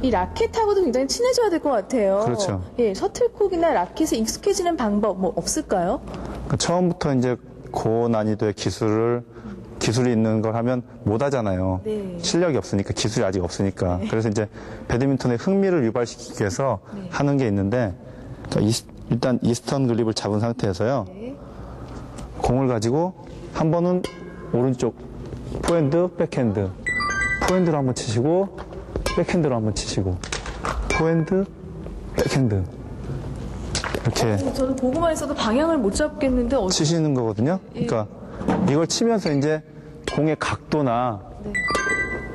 이 라켓하고도 굉장히 친해져야 될 것 같아요. 그렇죠. 예, 셔틀콕이나 라켓에 익숙해지는 방법 뭐 없을까요? 그러니까 처음부터 이제 고난이도의 기술이 있는 걸 하면 못 하잖아요. 네. 실력이 없으니까, 기술이 아직 없으니까. 그래서 이제 배드민턴의 흥미를 유발시키기 위해서 하는 게 있는데, 그러니까 일단 이스턴 그립을 잡은 상태에서요. 네. 공을 가지고 한 번은 오른쪽 포핸드, 백핸드. 포핸드로 한번 치시고, 백핸드로 한번 치시고, 포핸드, 백핸드. 이렇게 저는 보고만 있어도 방향을 못 잡겠는데 치시는 거거든요. 그러니까 이걸 치면서 이제 공의 각도나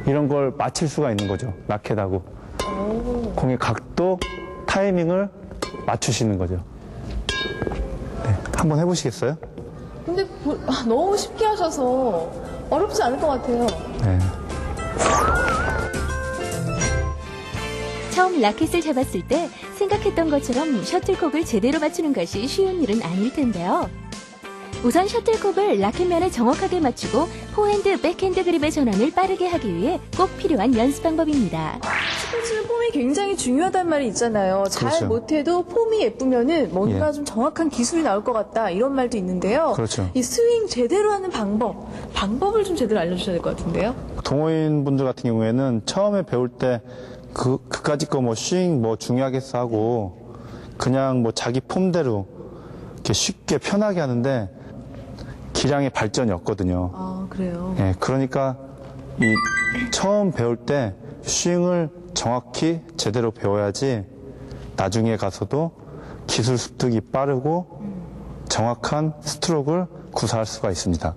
이런 걸 맞출 수가 있는 거죠. 라켓하고. 공의 각도, 타이밍을 맞추시는 거죠. 네, 한번 해보시겠어요? 근데 너무 쉽게 하셔서 어렵지 않을 것 같아요. 네. 처음 라켓을 잡았을 때 생각했던 것처럼 셔틀콕을 제대로 맞추는 것이 쉬운 일은 아닐 텐데요. 우선 셔틀콕을 라켓면에 정확하게 맞추고 포핸드, 백핸드 그립의 전환을 빠르게 하기 위해 꼭 필요한 연습 방법입니다. 스포츠는 폼이 굉장히 중요하단 말이 있잖아요. 잘 그렇죠. 못해도 폼이 예쁘면은 뭔가 예. 좀 정확한 기술이 나올 것 같다 이런 말도 있는데요. 그렇죠. 이 스윙 제대로 하는 방법을 좀 제대로 알려주셔야 될 것 같은데요. 동호인 분들 같은 경우에는 처음에 배울 때 그까짓 거 뭐 스윙 뭐 중요하겠어 하고 그냥 뭐 자기 폼대로 이렇게 쉽게 편하게 하는데 기량의 발전이 없거든요. 아, 그래요. 예, 그러니까 이 처음 배울 때 스윙을 정확히 제대로 배워야지 나중에 가서도 기술 습득이 빠르고 정확한 스트로크를 구사할 수가 있습니다.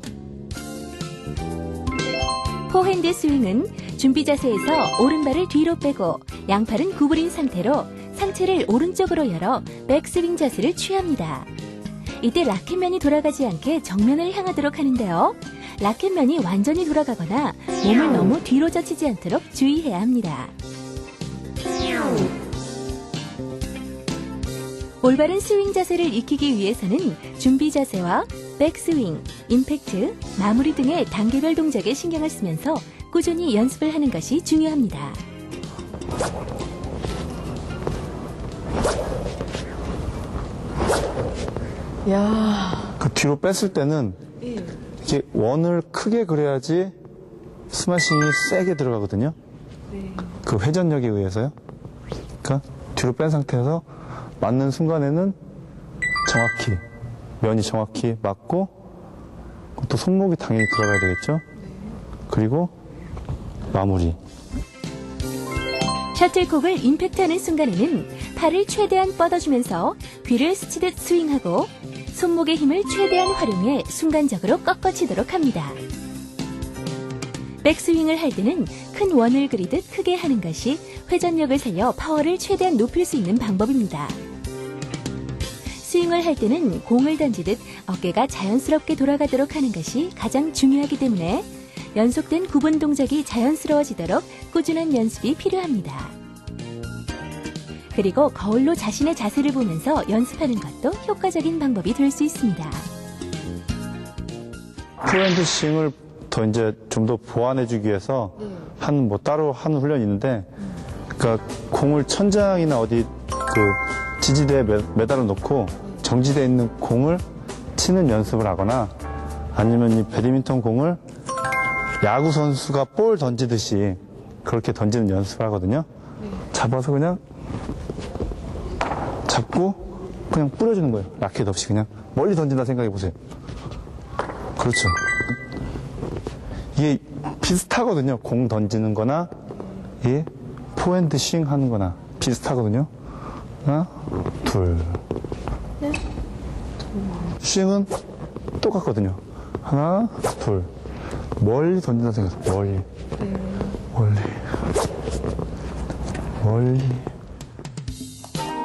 포핸드 스윙은 준비 자세에서 오른발을 뒤로 빼고 양팔은 구부린 상태로 상체를 오른쪽으로 열어 백스윙 자세를 취합니다. 이때 라켓면이 돌아가지 않게 정면을 향하도록 하는데요. 라켓면이 완전히 돌아가거나 몸을 너무 뒤로 젖히지 않도록 주의해야 합니다. 올바른 스윙 자세를 익히기 위해서는 준비 자세와 백스윙, 임팩트, 마무리 등의 단계별 동작에 신경을 쓰면서 꾸준히 연습을 하는 것이 중요합니다. 야, 그 뒤로 뺐을 때는 예. 이렇게 원을 크게 그려야지 스매싱이 세게 들어가거든요. 네. 그 회전력에 의해서요. 그러니까 뒤로 뺀 상태에서 맞는 순간에는 면이 정확히 맞고 또 손목이 당연히 들어가야 되겠죠. 그리고 마무리. 셔틀콕을 임팩트하는 순간에는 팔을 최대한 뻗어주면서 귀를 스치듯 스윙하고 손목의 힘을 최대한 활용해 순간적으로 꺾어치도록 합니다. 백스윙을 할 때는 큰 원을 그리듯 크게 하는 것이 회전력을 살려 파워를 최대한 높일 수 있는 방법입니다. 스윙을 할 때는 공을 던지듯 어깨가 자연스럽게 돌아가도록 하는 것이 가장 중요하기 때문에 연속된 구분 동작이 자연스러워지도록 꾸준한 연습이 필요합니다. 그리고 거울로 자신의 자세를 보면서 연습하는 것도 효과적인 방법이 될 수 있습니다. 포핸드 스윙을 더 이제 좀 더 보완해주기 위해서 따로 하는 훈련이 있는데, 그러니까 공을 천장이나 어디 그 지지대에 매달아 놓고 정지되어 있는 공을 치는 연습을 하거나 아니면 이 배드민턴 공을 야구 선수가 볼 던지듯이 그렇게 던지는 연습을 하거든요. 잡아서 그냥 잡고 그냥 뿌려주는 거예요. 라켓 없이 그냥 멀리 던진다 생각해 보세요. 그렇죠. 이게 비슷하거든요. 공 던지는 거나 이 포핸드 스윙 하는 거나 비슷하거든요. 하나, 둘. 스윙은 똑같거든요. 하나, 둘. 멀리 던진다 생각해요. 멀리.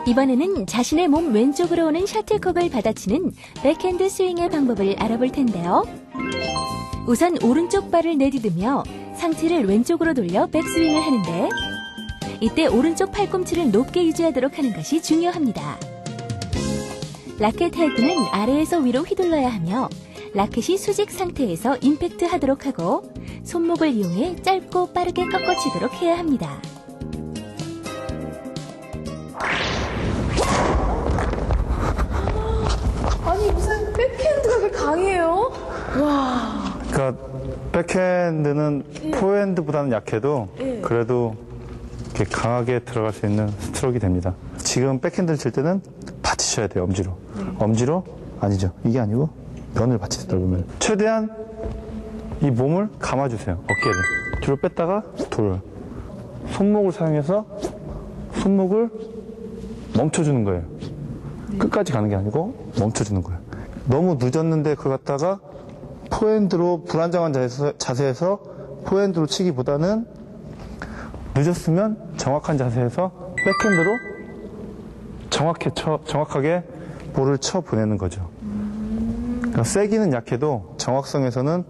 이번에는 자신의 몸 왼쪽으로 오는 셔틀콕을 받아치는 백핸드 스윙의 방법을 알아볼 텐데요. 우선 오른쪽 발을 내디디며 상체를 왼쪽으로 돌려 백스윙을 하는데 이때 오른쪽 팔꿈치를 높게 유지하도록 하는 것이 중요합니다. 라켓 헤드는 아래에서 위로 휘둘러야 하며 라켓이 수직 상태에서 임팩트 하도록 하고 손목을 이용해 짧고 빠르게 꺾어치도록 해야 합니다. 백핸드가 그렇게 강해요? 와. 그러니까 백핸드는 포핸드보다는 약해도 그래도 이렇게 강하게 들어갈 수 있는 스트로크가 됩니다. 지금 백핸드를 칠 때는 받치셔야 돼요, 엄지로. 엄지로? 아니죠. 이게 아니고 면을 받치세요, 보면. 최대한 이 몸을 감아주세요, 어깨를. 뒤로 뺐다가 돌. 손목을 사용해서 손목을 멈춰주는 거예요. 끝까지 가는 게 아니고 멈춰주는 거예요. 너무 늦었는데 그걸 갖다가 포핸드로 불안정한 자세에서 포핸드로 치기보다는 늦었으면 정확한 자세에서 백핸드로 정확하게 볼을 쳐 보내는 거죠. 그러니까 세기는 약해도 정확성에서는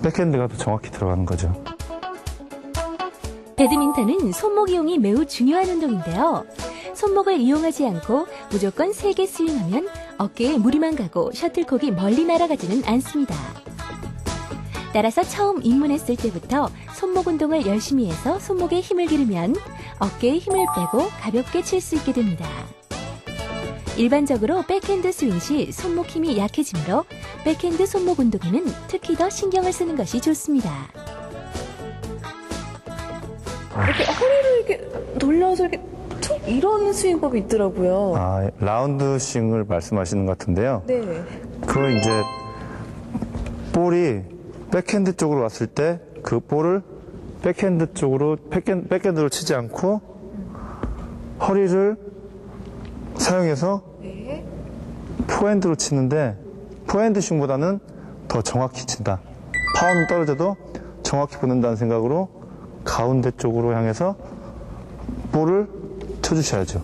백핸드가 더 정확히 들어가는 거죠. 배드민턴은 손목 이용이 매우 중요한 운동인데요. 손목을 이용하지 않고 무조건 세게 스윙하면 어깨에 무리만 가고 셔틀콕이 멀리 날아가지는 않습니다. 따라서 처음 입문했을 때부터 손목 운동을 열심히 해서 손목에 힘을 기르면 어깨에 힘을 빼고 가볍게 칠 수 있게 됩니다. 일반적으로 백핸드 스윙 시 손목 힘이 약해지므로 백핸드 손목 운동에는 특히 더 신경을 쓰는 것이 좋습니다. 이렇게 허리를 이렇게 돌려서 이렇게 툭 이런 스윙법이 있더라고요. 아, 라운드 스윙을 말씀하시는 것 같은데요. 네. 그거 이제 볼이 백핸드 쪽으로 왔을 때 그 볼을 백핸드 쪽으로 백핸드로 치지 않고 허리를 사용해서 포핸드로 치는데 포핸드 스윙보다는 더 정확히 친다. 파워는 떨어져도 정확히 보낸다는 생각으로 가운데 쪽으로 향해서 볼을 쳐주셔야죠.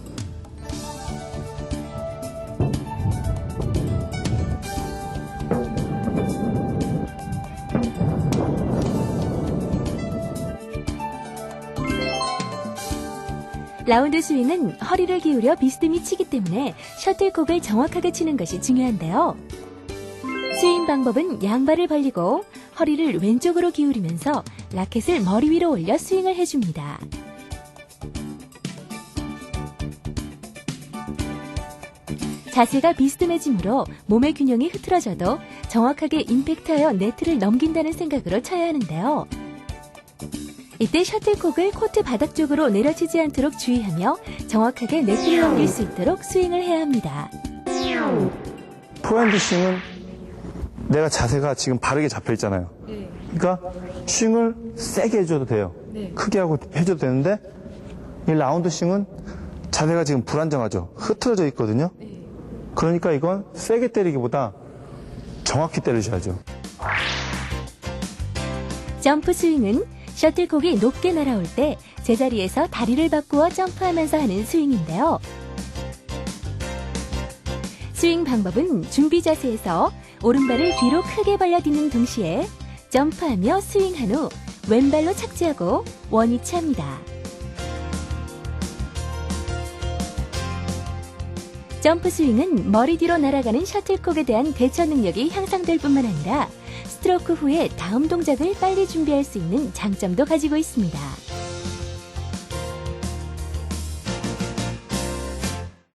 라운드 스윙은 허리를 기울여 비스듬히 치기 때문에 셔틀콕을 정확하게 치는 것이 중요한데요. 스윙 방법은 양발을 벌리고 허리를 왼쪽으로 기울이면서 라켓을 머리 위로 올려 스윙을 해줍니다. 자세가 비스듬해지므로 몸의 균형이 흐트러져도 정확하게 임팩트하여 네트를 넘긴다는 생각으로 쳐야 하는데요. 이때 셔틀콕을 코트 바닥 쪽으로 내려치지 않도록 주의하며 정확하게 네트를 넘길 수 있도록 스윙을 해야 합니다. 포핸드 스윙은 내가 자세가 지금 바르게 잡혀 있잖아요. 그러니까 스윙을 세게 해줘도 돼요. 크게 하고 해줘도 되는데 이 라운드 스윙은 자세가 지금 불안정하죠. 흐트러져 있거든요. 그러니까 이건 세게 때리기보다 정확히 때리셔야죠. 점프 스윙은 셔틀콕이 높게 날아올 때 제자리에서 다리를 바꾸어 점프하면서 하는 스윙인데요. 스윙 방법은 준비 자세에서 오른발을 뒤로 크게 벌려딛는 동시에 점프하며 스윙한 후 왼발로 착지하고 원위치 합니다. 점프 스윙은 머리 뒤로 날아가는 셔틀콕에 대한 대처 능력이 향상될 뿐만 아니라 스트로크 후에 다음 동작을 빨리 준비할 수 있는 장점도 가지고 있습니다.